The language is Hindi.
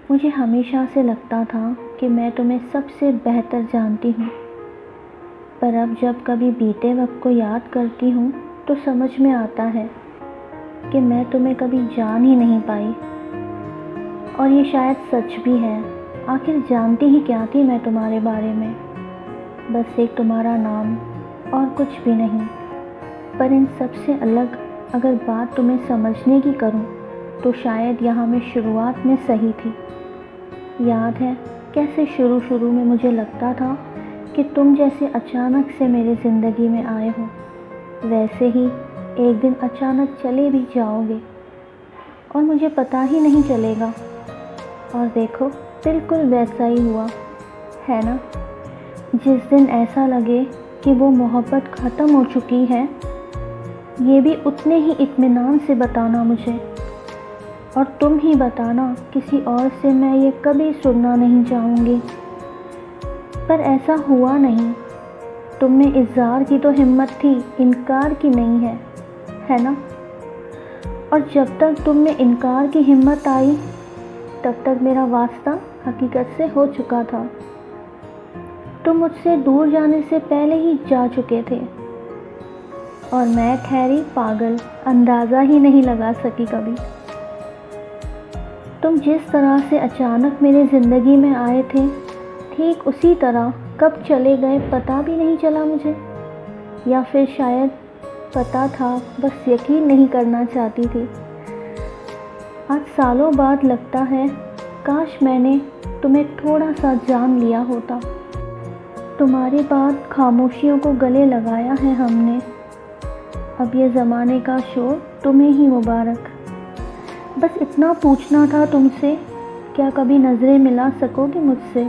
मुझे हमेशा से लगता था कि मैं तुम्हें सबसे बेहतर जानती हूँ, पर अब जब कभी बीते वक्त को याद करती हूँ तो समझ में आता है कि मैं तुम्हें कभी जान ही नहीं पाई। और ये शायद सच भी है। आखिर जानती ही क्या थी मैं तुम्हारे बारे में, बस एक तुम्हारा नाम और कुछ भी नहीं। पर इन सब से अलग अगर बात तुम्हें समझने की करूँ तो शायद यहाँ मैं शुरुआत में सही थी। याद है कैसे शुरू में मुझे लगता था कि तुम जैसे अचानक से मेरी ज़िंदगी में आए हो, वैसे ही एक दिन अचानक चले भी जाओगे और मुझे पता ही नहीं चलेगा। और देखो बिल्कुल वैसा ही हुआ, है ना। जिस दिन ऐसा लगे कि वो मोहब्बत ख़त्म हो चुकी है, ये भी उतने ही इत्मीनान से बताना मुझे, और तुम ही बताना, किसी और से मैं ये कभी सुनना नहीं चाहूँगी। पर ऐसा हुआ नहीं। तुम में इज़हार की तो हिम्मत थी, इनकार की नहीं है ना। और जब तक तुम में इनकार की हिम्मत आई तब तक मेरा वास्ता हकीकत से हो चुका था। तुम मुझसे दूर जाने से पहले ही जा चुके थे और मैं ठहरी पागल, अंदाज़ा ही नहीं लगा सकी कभी। तुम जिस तरह से अचानक मेरी ज़िंदगी में आए थे, ठीक उसी तरह कब चले गए पता भी नहीं चला मुझे। या फिर शायद पता था, बस यकीन नहीं करना चाहती थी। आज सालों बाद लगता है काश मैंने तुम्हें थोड़ा सा जान लिया होता। तुम्हारी बात खामोशियों को गले लगाया है हमने। अब ये ज़माने का शोर तुम्हें ही मुबारक। बस इतना पूछना था तुमसे, क्या कभी नज़रें मिला सकोगे मुझसे?